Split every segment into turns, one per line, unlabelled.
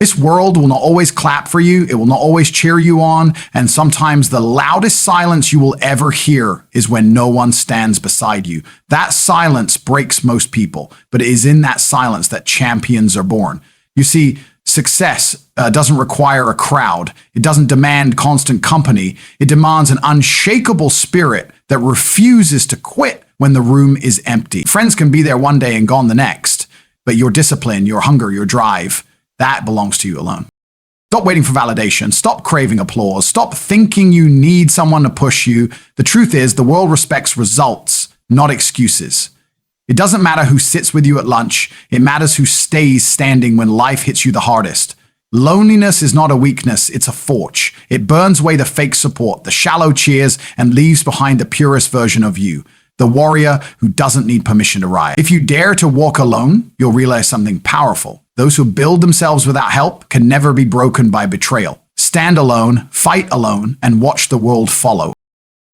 This world will not always clap for you, it will not always cheer you on, and sometimes the loudest silence you will ever hear is when no one stands beside you. That silence breaks most people, but it is in that silence that champions are born. You see, success doesn't require a crowd. It doesn't demand constant company. It demands an unshakable spirit that refuses to quit when the room is empty. Friends can be there one day and gone the next, but your discipline, your hunger, your drive, that belongs to you alone. Stop waiting for validation. Stop craving applause. Stop thinking you need someone to push you. The truth is, the world respects results, not excuses. It doesn't matter who sits with you at lunch. It matters who stays standing when life hits you the hardest. Loneliness is not a weakness, it's a forge. It burns away the fake support, the shallow cheers, and leaves behind the purest version of you, the warrior who doesn't need permission to rise. If you dare to walk alone, you'll realize something powerful. Those who build themselves without help can never be broken by betrayal. Stand alone, fight alone, and watch the world follow.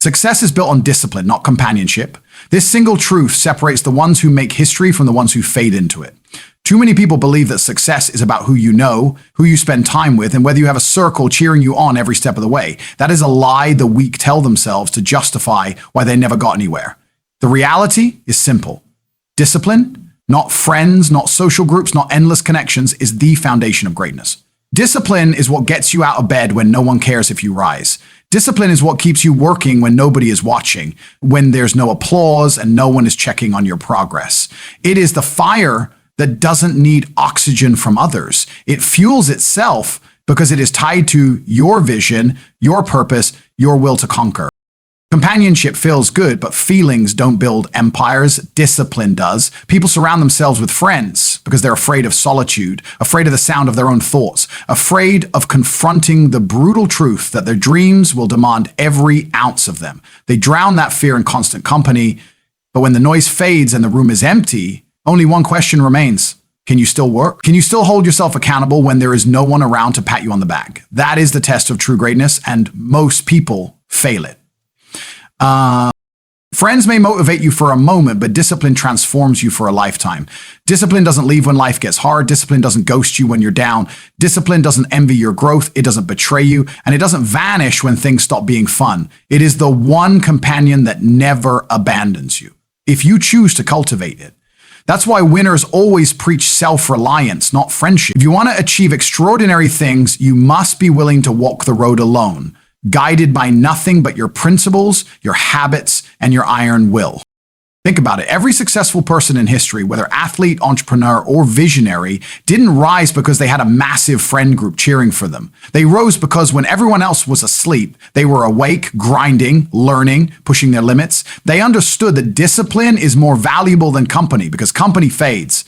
Success is built on discipline, not companionship. This single truth separates the ones who make history from the ones who fade into it. Too many people believe that success is about who you know, who you spend time with, and whether you have a circle cheering you on every step of the way. That is a lie the weak tell themselves to justify why they never got anywhere. The reality is simple. Discipline, not friends, not social groups, not endless connections, is the foundation of greatness. Discipline is what gets you out of bed when no one cares if you rise. Discipline is what keeps you working when nobody is watching, when there's no applause and no one is checking on your progress. It is the fire that doesn't need oxygen from others. It fuels itself because it is tied to your vision, your purpose, your will to conquer. Companionship feels good, but feelings don't build empires. Discipline does. People surround themselves with friends because they're afraid of solitude, afraid of the sound of their own thoughts, afraid of confronting the brutal truth that their dreams will demand every ounce of them. They drown that fear in constant company, but when the noise fades and the room is empty, only one question remains. Can you still work? Can you still hold yourself accountable when there is no one around to pat you on the back? That is the test of true greatness, and most people fail it. Friends may motivate you for a moment, but discipline transforms you for a lifetime. Discipline doesn't leave when life gets hard. Discipline doesn't ghost you when you're down. Discipline doesn't envy your growth. It doesn't betray you, and it doesn't vanish when things stop being fun. It is the one companion that never abandons you, if you choose to cultivate it. That's why winners always preach self-reliance, not friendship. If you want to achieve extraordinary things, you must be willing to walk the road alone, guided by nothing but your principles, your habits, and your iron will. Think about it. Every successful person in history, whether athlete, entrepreneur, or visionary, didn't rise because they had a massive friend group cheering for them. They rose because when everyone else was asleep, they were awake, grinding, learning, pushing their limits. They understood that discipline is more valuable than company because company fades,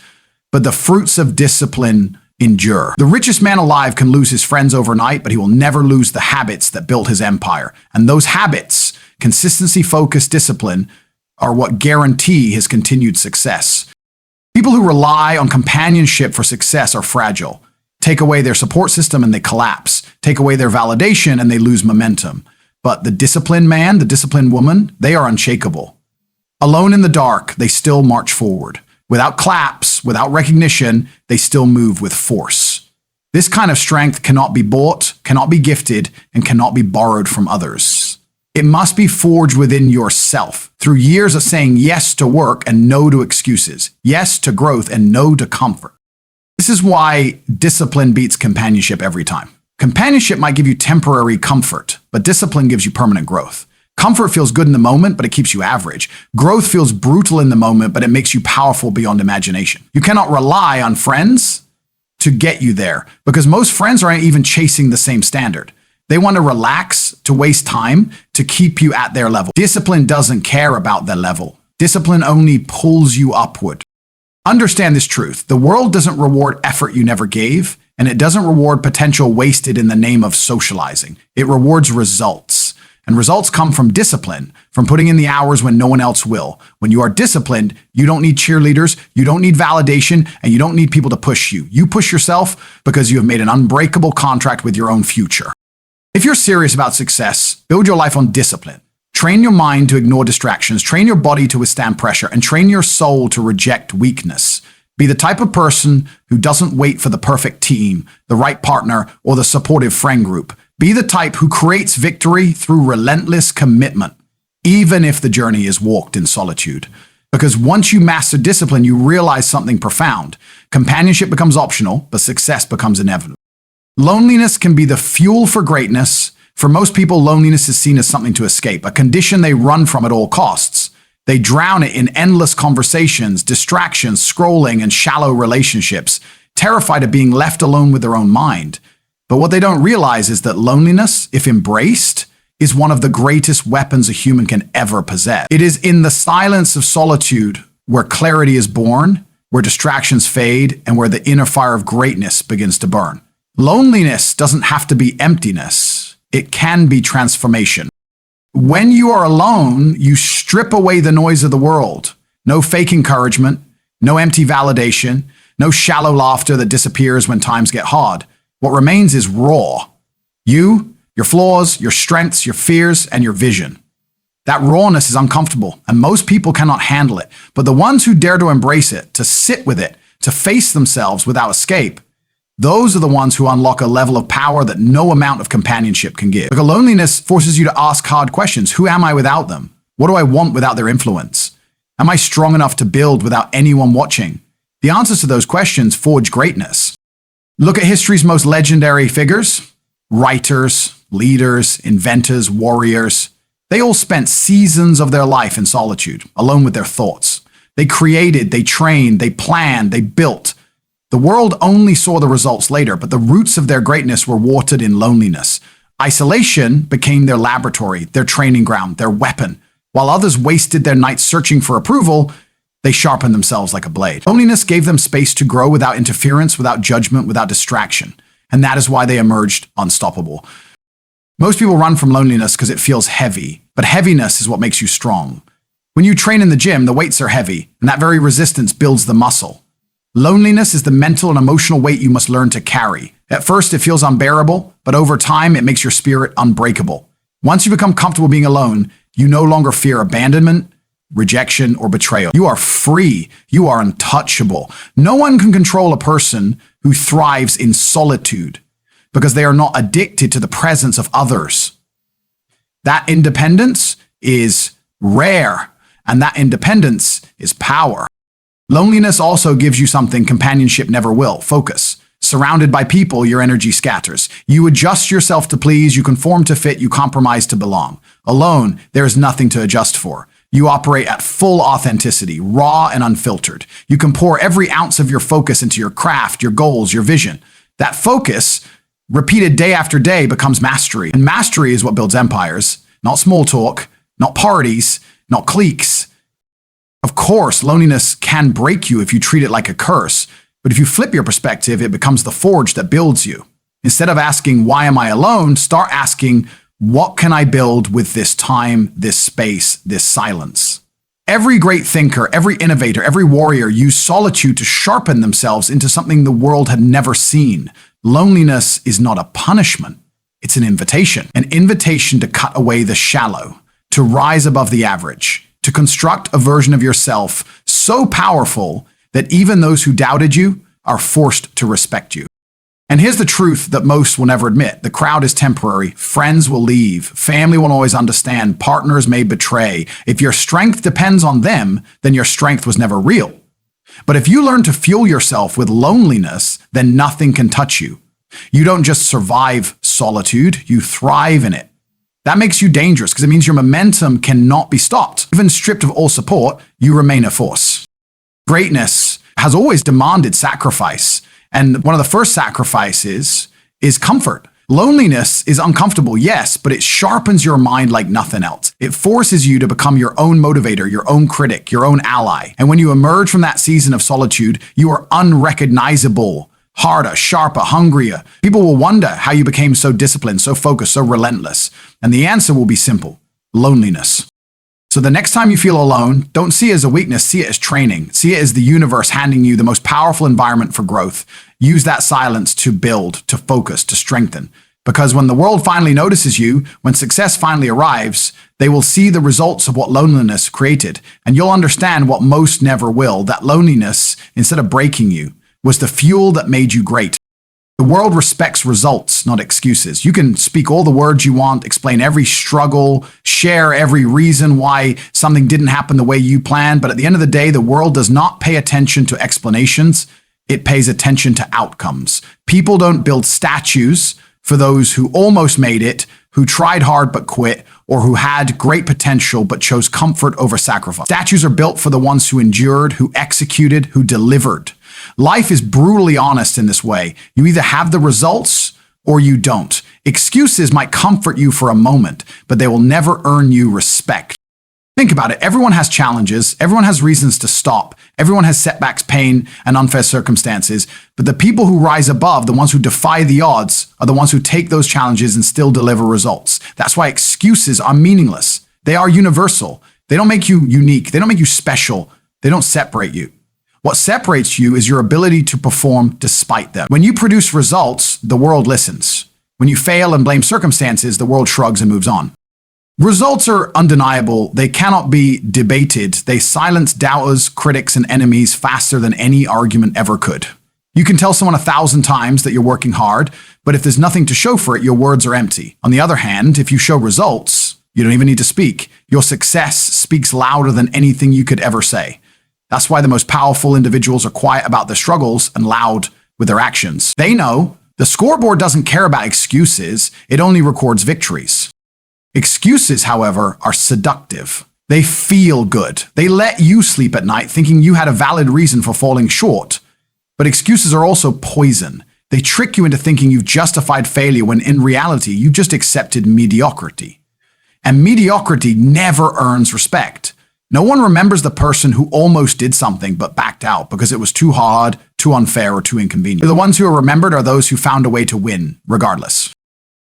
but the fruits of discipline endure. The richest man alive can lose his friends overnight, but he will never lose the habits that built his empire. And those habits, consistency, focus, discipline, are what guarantee his continued success. People who rely on companionship for success are fragile. Take away their support system and they collapse. Take away their validation and they lose momentum. But the disciplined man, the disciplined woman, they are unshakable. Alone in the dark, they still march forward. Without claps, without recognition, they still move with force. This kind of strength cannot be bought, cannot be gifted, and cannot be borrowed from others. It must be forged within yourself through years of saying yes to work and no to excuses, yes to growth and no to comfort. This is why discipline beats companionship every time. Companionship might give you temporary comfort, but discipline gives you permanent growth. Comfort feels good in the moment, but it keeps you average. Growth feels brutal in the moment, but it makes you powerful beyond imagination. You cannot rely on friends to get you there because most friends aren't even chasing the same standard. They want to relax, to waste time, to keep you at their level. Discipline doesn't care about their level. Discipline only pulls you upward. Understand this truth. The world doesn't reward effort you never gave, and it doesn't reward potential wasted in the name of socializing. It rewards results. And results come from discipline, from putting in the hours when no one else will. When you are disciplined, you don't need cheerleaders, you don't need validation, and you don't need people to push you. You push yourself because you have made an unbreakable contract with your own future. If you're serious about success, build your life on discipline. Train your mind to ignore distractions, train your body to withstand pressure, and train your soul to reject weakness. Be the type of person who doesn't wait for the perfect team, the right partner, or the supportive friend group. Be the type who creates victory through relentless commitment, even if the journey is walked in solitude. Because once you master discipline, you realize something profound. Companionship becomes optional, but success becomes inevitable. Loneliness can be the fuel for greatness. For most people, loneliness is seen as something to escape, a condition they run from at all costs. They drown it in endless conversations, distractions, scrolling, and shallow relationships, terrified of being left alone with their own mind. But what they don't realize is that loneliness, if embraced, is one of the greatest weapons a human can ever possess. It is in the silence of solitude where clarity is born, where distractions fade, and where the inner fire of greatness begins to burn. Loneliness doesn't have to be emptiness. It can be transformation. When you are alone, you strip away the noise of the world. No fake encouragement, no empty validation, no shallow laughter that disappears when times get hard. What remains is raw. You, your flaws, your strengths, your fears, and your vision. That rawness is uncomfortable, and most people cannot handle it. But the ones who dare to embrace it, to sit with it, to face themselves without escape, those are the ones who unlock a level of power that no amount of companionship can give. Because loneliness forces you to ask hard questions. Who am I without them? What do I want without their influence? Am I strong enough to build without anyone watching? The answers to those questions forge greatness. Look at history's most legendary figures. Writers, leaders, inventors, warriors. They all spent seasons of their life in solitude, alone with their thoughts. They created, they trained, they planned, they built. The world only saw the results later, but the roots of their greatness were watered in loneliness. Isolation became their laboratory, their training ground, their weapon. While others wasted their nights searching for approval, they sharpened themselves like a blade. Loneliness gave them space to grow without interference, without judgment, without distraction. And that is why they emerged unstoppable. Most people run from loneliness because it feels heavy, but heaviness is what makes you strong. When you train in the gym, the weights are heavy, and that very resistance builds the muscle. Loneliness is the mental and emotional weight you must learn to carry. At first, it feels unbearable, but over time, it makes your spirit unbreakable. Once you become comfortable being alone, you no longer fear abandonment, rejection, or betrayal. You are free. You are untouchable. No one can control a person who thrives in solitude because they are not addicted to the presence of others. That independence is rare, and that independence is power. Loneliness also gives you something companionship never will: focus. Surrounded by people, your energy scatters. You adjust yourself to please, you conform to fit, you compromise to belong. Alone, there is nothing to adjust for. You operate at full authenticity, raw and unfiltered. You can pour every ounce of your focus into your craft, your goals, your vision. That focus, repeated day after day, becomes mastery. And mastery is what builds empires, not small talk, not parties, not cliques. Of course, loneliness can break you if you treat it like a curse, but if you flip your perspective, it becomes the forge that builds you. Instead of asking, why am I alone? Start asking, what can I build with this time, this space, this silence? Every great thinker, every innovator, every warrior used solitude to sharpen themselves into something the world had never seen. Loneliness is not a punishment. It's an invitation to cut away the shallow, to rise above the average, to construct a version of yourself so powerful that even those who doubted you are forced to respect you. And here's the truth that most will never admit. The crowd is temporary. Friends will leave. Family won't always understand. Partners may betray. If your strength depends on them, then your strength was never real. But if you learn to fuel yourself with loneliness, then nothing can touch you. You don't just survive solitude, you thrive in it. That makes you dangerous because it means your momentum cannot be stopped. Even stripped of all support, you remain a force. Greatness has always demanded sacrifice. And one of the first sacrifices is comfort. Loneliness is uncomfortable, yes, but it sharpens your mind like nothing else. It forces you to become your own motivator, your own critic, your own ally. And when you emerge from that season of solitude, you are unrecognizable, harder, sharper, hungrier. People will wonder how you became so disciplined, so focused, so relentless. And the answer will be simple: loneliness. So the next time you feel alone, don't see it as a weakness, see it as training. See it as the universe handing you the most powerful environment for growth. Use that silence to build, to focus, to strengthen. Because when the world finally notices you, when success finally arrives, they will see the results of what loneliness created. And you'll understand what most never will, that loneliness, instead of breaking you, was the fuel that made you great. The world respects results, not excuses. You can speak all the words you want, explain every struggle, share every reason why something didn't happen the way you planned, but at the end of the day, the world does not pay attention to explanations. It pays attention to outcomes. People don't build statues for those who almost made it, who tried hard but quit, or who had great potential but chose comfort over sacrifice. Statues are built for the ones who endured, who executed, who delivered. Life is brutally honest in this way. You either have the results or you don't. Excuses might comfort you for a moment, but they will never earn you respect. Think about it. Everyone has challenges. Everyone has reasons to stop. Everyone has setbacks, pain, and unfair circumstances. But the people who rise above, the ones who defy the odds, are the ones who take those challenges and still deliver results. That's why excuses are meaningless. They are universal. They don't make you unique. They don't make you special. They don't separate you. What separates you is your ability to perform despite them. When you produce results, the world listens. When you fail and blame circumstances, the world shrugs and moves on. Results are undeniable. They cannot be debated. They silence doubters, critics, and enemies faster than any argument ever could. You can tell someone 1,000 times that you're working hard, but if there's nothing to show for it, your words are empty. On the other hand, if you show results, you don't even need to speak. Your success speaks louder than anything you could ever say. That's why the most powerful individuals are quiet about their struggles and loud with their actions. They know the scoreboard doesn't care about excuses. It only records victories. Excuses, however, are seductive. They feel good. They let you sleep at night thinking you had a valid reason for falling short. But excuses are also poison. They trick you into thinking you've justified failure when in reality you just accepted mediocrity. And mediocrity never earns respect. No one remembers the person who almost did something but backed out because it was too hard, too unfair, or too inconvenient. The ones who are remembered are those who found a way to win, regardless.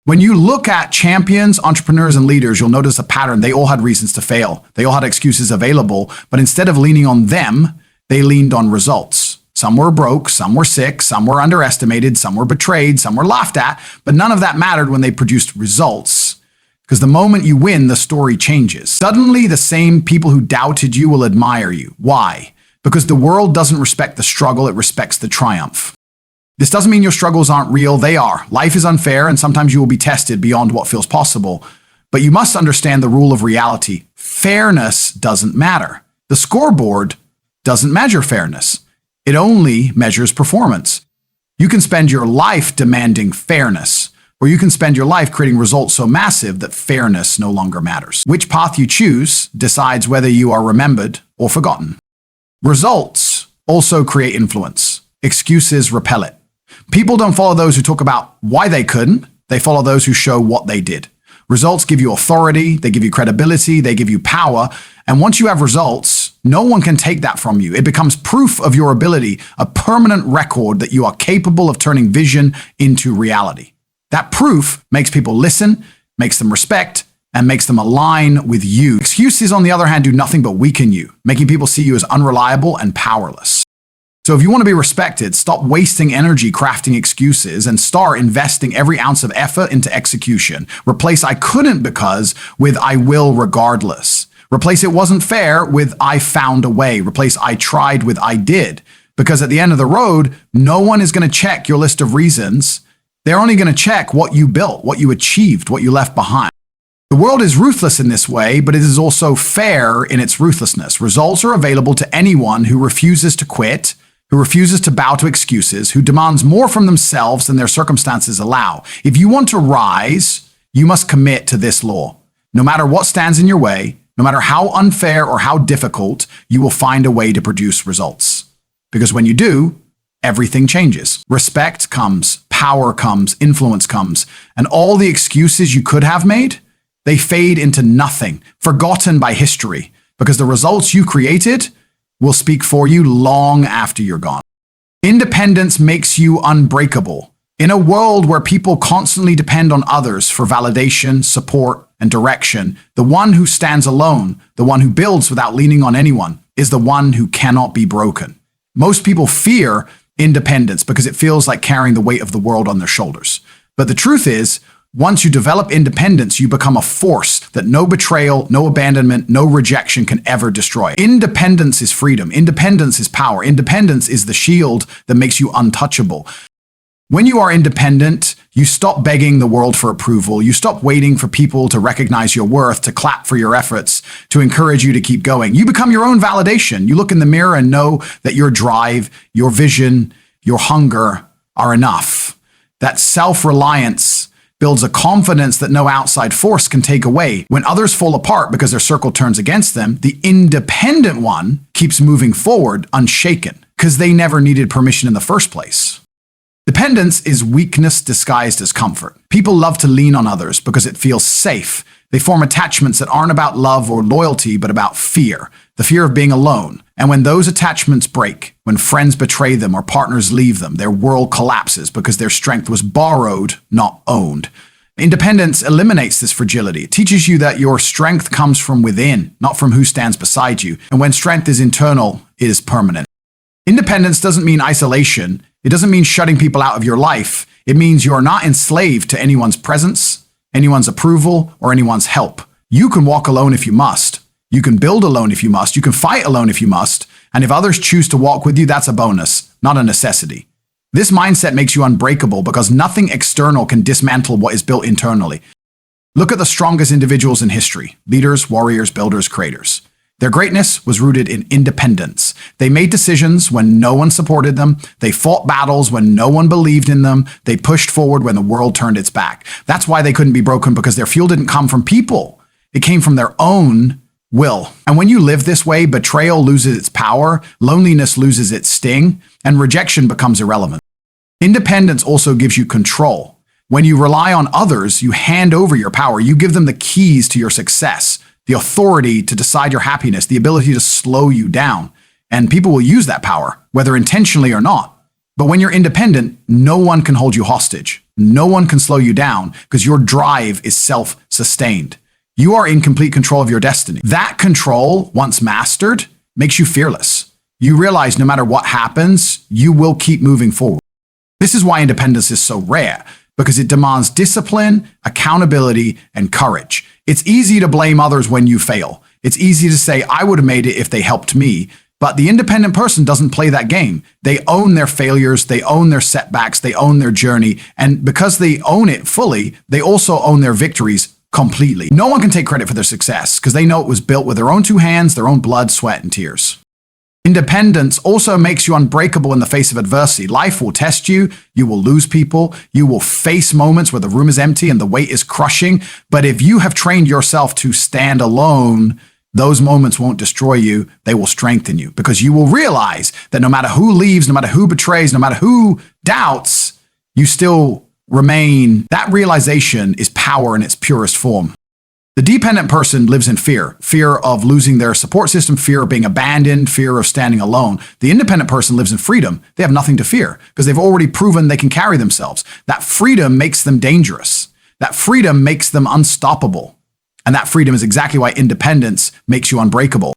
When you look at champions, entrepreneurs, and leaders, you'll notice a pattern. They all had reasons to fail. They all had excuses available, but instead of leaning on them, they leaned on results. Some were broke, some were sick, some were underestimated, some were betrayed, some were laughed at, but none of that mattered when they produced results. Because the moment you win, the story changes. Suddenly, the same people who doubted you will admire you. Why? Because the world doesn't respect the struggle, it respects the triumph. This doesn't mean your struggles aren't real. They are. Life is unfair, and sometimes you will be tested beyond what feels possible. But you must understand the rule of reality. Fairness doesn't matter. The scoreboard doesn't measure fairness. It only measures performance. You can spend your life demanding fairness, or you can spend your life creating results so massive that fairness no longer matters. Which path you choose decides whether you are remembered or forgotten. Results also create influence. Excuses repel it. People don't follow those who talk about why they couldn't. They follow those who show what they did. Results give you authority, they give you credibility, they give you power. And once you have results, no one can take that from you. It becomes proof of your ability, a permanent record that you are capable of turning vision into reality. That proof makes people listen, makes them respect, and makes them align with you. Excuses, on the other hand, do nothing but weaken you, making people see you as unreliable and powerless. So if you want to be respected, stop wasting energy crafting excuses and start investing every ounce of effort into execution. Replace "I couldn't because" with "I will regardless." Replace "it wasn't fair" with "I found a way." Replace "I tried" with "I did." Because at the end of the road, no one is going to check your list of reasons. They're only going to check what you built, what you achieved, what you left behind. The world is ruthless in this way, but it is also fair in its ruthlessness. Results are available to anyone who refuses to quit, who refuses to bow to excuses, who demands more from themselves than their circumstances allow. If you want to rise, you must commit to this law. No matter what stands in your way, no matter how unfair or how difficult, you will find a way to produce results. Because when you do, everything changes. Respect comes, power comes, influence comes, and all the excuses you could have made, they fade into nothing, forgotten by history, because the results you created will speak for you long after you're gone. Independence makes you unbreakable. In a world where people constantly depend on others for validation, support, and direction, the one who stands alone, the one who builds without leaning on anyone, is the one who cannot be broken. Most people fear independence because it feels like carrying the weight of the world on their shoulders. But the truth is, once you develop independence, you become a force that no betrayal, no abandonment, no rejection can ever destroy. Independence is freedom. Independence is power. Independence is the shield that makes you untouchable. When you are independent, you stop begging the world for approval. You stop waiting for people to recognize your worth, to clap for your efforts, to encourage you to keep going. You become your own validation. You look in the mirror and know that your drive, your vision, your hunger are enough. That self-reliance builds a confidence that no outside force can take away. When others fall apart because their circle turns against them, the independent one keeps moving forward unshaken because they never needed permission in the first place. Dependence is weakness disguised as comfort. People love to lean on others because it feels safe. They form attachments that aren't about love or loyalty, but about fear, the fear of being alone. And when those attachments break, when friends betray them or partners leave them, their world collapses because their strength was borrowed, not owned. Independence eliminates this fragility. It teaches you that your strength comes from within, not from who stands beside you. And when strength is internal, it is permanent. Independence doesn't mean isolation. It doesn't mean shutting people out of your life. It means you are not enslaved to anyone's presence, anyone's approval, or anyone's help. You can walk alone if you must. You can build alone if you must. You can fight alone if you must. And if others choose to walk with you, that's a bonus, not a necessity. This mindset makes you unbreakable because nothing external can dismantle what is built internally. Look at the strongest individuals in history: leaders, warriors, builders, creators. Their greatness was rooted in independence. They made decisions when no one supported them. They fought battles when no one believed in them. They pushed forward when the world turned its back. That's why they couldn't be broken, because their fuel didn't come from people. It came from their own will. And when you live this way, betrayal loses its power, loneliness loses its sting, and rejection becomes irrelevant. Independence also gives you control. When you rely on others, you hand over your power. You give them the keys to your success, the authority to decide your happiness, the ability to slow you down. And people will use that power, whether intentionally or not. But when you're independent, no one can hold you hostage. No one can slow you down because your drive is self-sustained. You are in complete control of your destiny. That control, once mastered, makes you fearless. You realize no matter what happens, you will keep moving forward. This is why independence is so rare, because it demands discipline, accountability, and courage. It's easy to blame others when you fail. It's easy to say, I would have made it if they helped me. But the independent person doesn't play that game. They own their failures, they own their setbacks, they own their journey. And because they own it fully, they also own their victories completely. No one can take credit for their success because they know it was built with their own two hands, their own blood, sweat, and tears. Independence also makes you unbreakable in the face of adversity. Life will test you. You will lose people. You will face moments where the room is empty and the weight is crushing. But if you have trained yourself to stand alone, those moments won't destroy you. They will strengthen you, because you will realize that no matter who leaves, no matter who betrays, no matter who doubts, you still remain. That realization is power in its purest form. The dependent person lives in fear of losing their support system, fear of being abandoned, fear of standing alone. The independent person lives in freedom. They have nothing to fear because they've already proven they can carry themselves. That freedom makes them dangerous. That freedom makes them unstoppable. And that freedom is exactly why independence makes you unbreakable.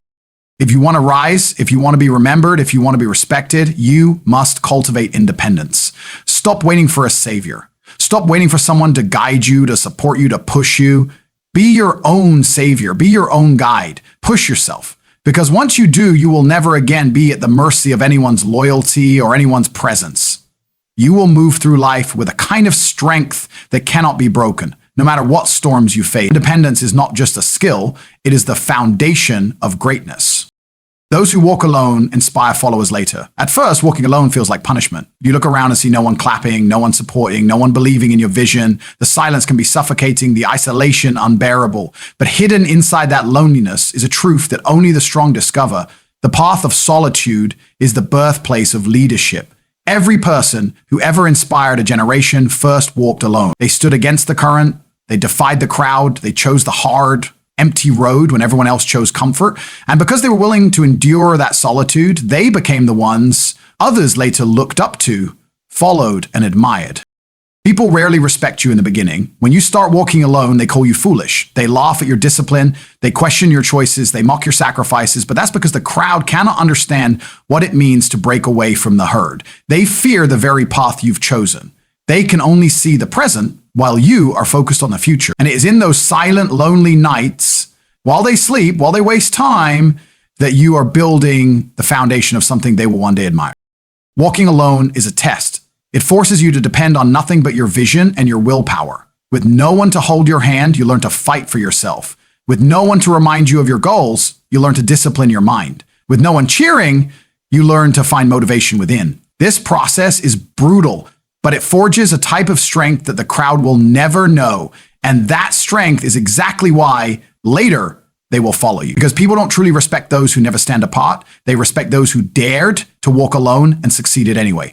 If you want to rise, if you want to be remembered, if you want to be respected, you must cultivate independence. Stop waiting for a savior. Stop waiting for someone to guide you, to support you, to push you. Be your own savior. Be your own guide. Push yourself. Because once you do, you will never again be at the mercy of anyone's loyalty or anyone's presence. You will move through life with a kind of strength that cannot be broken, no matter what storms you face. Independence is not just a skill, it is the foundation of greatness. Those who walk alone inspire followers later. At first, walking alone feels like punishment. You look around and see no one clapping, no one supporting, no one believing in your vision. The silence can be suffocating, the isolation unbearable. But hidden inside that loneliness is a truth that only the strong discover. The path of solitude is the birthplace of leadership. Every person who ever inspired a generation first walked alone. They stood against the current, they defied the crowd, they chose the hard, empty road when everyone else chose comfort. And because they were willing to endure that solitude, they became the ones others later looked up to, followed, and admired. People rarely respect you in the beginning. When you start walking alone, they call you foolish. They laugh at your discipline. They question your choices. They mock your sacrifices. But that's because the crowd cannot understand what it means to break away from the herd. They fear the very path you've chosen. They can only see the present while you are focused on the future. And it is in those silent, lonely nights, while they sleep, while they waste time, that you are building the foundation of something they will one day admire. Walking alone is a test. It forces you to depend on nothing but your vision and your willpower. With no one to hold your hand, you learn to fight for yourself. With no one to remind you of your goals, you learn to discipline your mind. With no one cheering, you learn to find motivation within. This process is brutal, but it forges a type of strength that the crowd will never know. And that strength is exactly why later they will follow you. Because people don't truly respect those who never stand apart. They respect those who dared to walk alone and succeeded anyway.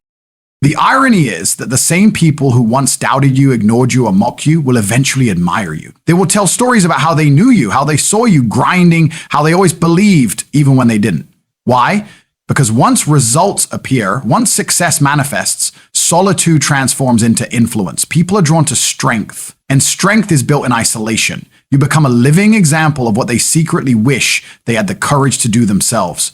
The irony is that the same people who once doubted you, ignored you, or mocked you will eventually admire you. They will tell stories about how they knew you, how they saw you grinding, how they always believed even when they didn't. Why? Because once results appear, once success manifests, solitude transforms into influence. People are drawn to strength, and strength is built in isolation. You become a living example of what they secretly wish they had the courage to do themselves.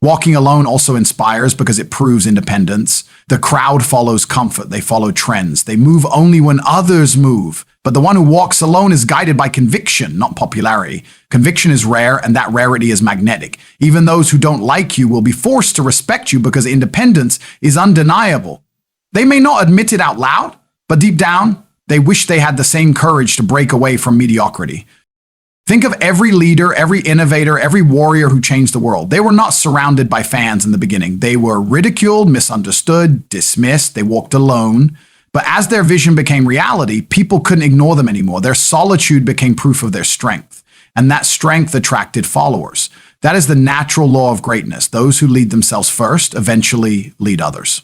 Walking alone also inspires because it proves independence. The crowd follows comfort. They follow trends. They move only when others move. But the one who walks alone is guided by conviction, not popularity. Conviction is rare, and that rarity is magnetic. Even those who don't like you will be forced to respect you because independence is undeniable. They may not admit it out loud, but deep down, they wish they had the same courage to break away from mediocrity. Think of every leader, every innovator, every warrior who changed the world. They were not surrounded by fans in the beginning. They were ridiculed, misunderstood, dismissed. They walked alone. But as their vision became reality, people couldn't ignore them anymore. Their solitude became proof of their strength. And that strength attracted followers. That is the natural law of greatness. Those who lead themselves first eventually lead others.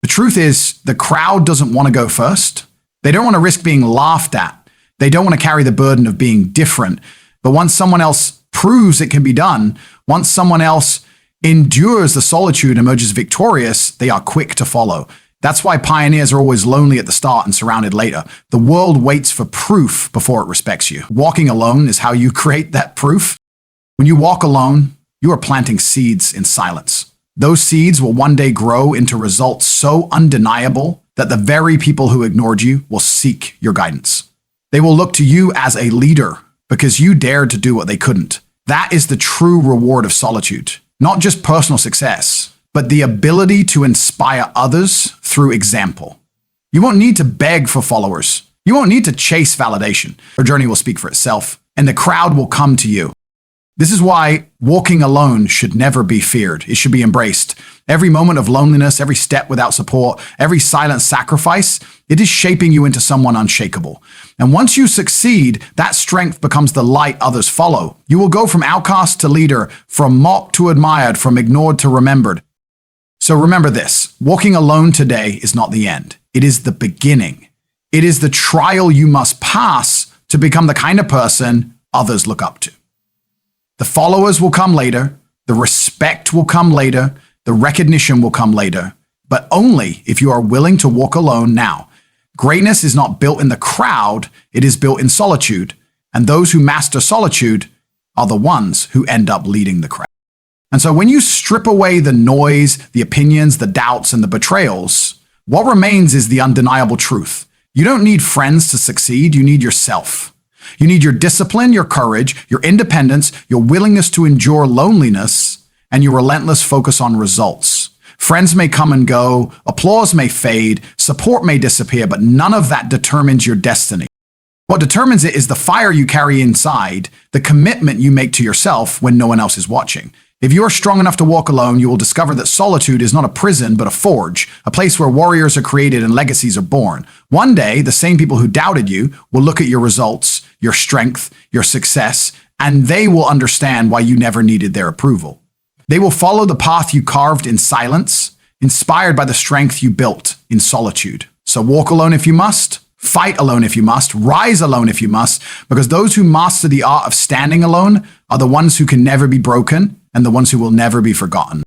The truth is, the crowd doesn't want to go first. They don't want to risk being laughed at. They don't want to carry the burden of being different. But once someone else proves it can be done, once someone else endures the solitude and emerges victorious, they are quick to follow. That's why pioneers are always lonely at the start and surrounded later. The world waits for proof before it respects you. Walking alone is how you create that proof. When you walk alone, you are planting seeds in silence. Those seeds will one day grow into results so undeniable that the very people who ignored you will seek your guidance. They will look to you as a leader because you dared to do what they couldn't. That is the true reward of solitude. Not just personal success, but the ability to inspire others through example. You won't need to beg for followers. You won't need to chase validation. Your journey will speak for itself, and the crowd will come to you. This is why walking alone should never be feared. It should be embraced. Every moment of loneliness, every step without support, every silent sacrifice, it is shaping you into someone unshakable. And once you succeed, that strength becomes the light others follow. You will go from outcast to leader, from mocked to admired, from ignored to remembered. So remember this, walking alone today is not the end. It is the beginning. It is the trial you must pass to become the kind of person others look up to. The followers will come later, the respect will come later, the recognition will come later, but only if you are willing to walk alone now. Greatness is not built in the crowd, it is built in solitude, and those who master solitude are the ones who end up leading the crowd. And so when you strip away the noise, the opinions, the doubts, and the betrayals, what remains is the undeniable truth. You don't need friends to succeed, you need yourself. You need your discipline, your courage, your independence, your willingness to endure loneliness, and your relentless focus on results. Friends may come and go, applause may fade, support may disappear, but none of that determines your destiny. What determines it is the fire you carry inside, the commitment you make to yourself when no one else is watching. If you are strong enough to walk alone, you will discover that solitude is not a prison, but a forge, a place where warriors are created and legacies are born. One day, the same people who doubted you will look at your results, your strength, your success, and they will understand why you never needed their approval. They will follow the path you carved in silence, inspired by the strength you built in solitude. So walk alone if you must, fight alone if you must, rise alone if you must, because those who master the art of standing alone are the ones who can never be broken and the ones who will never be forgotten.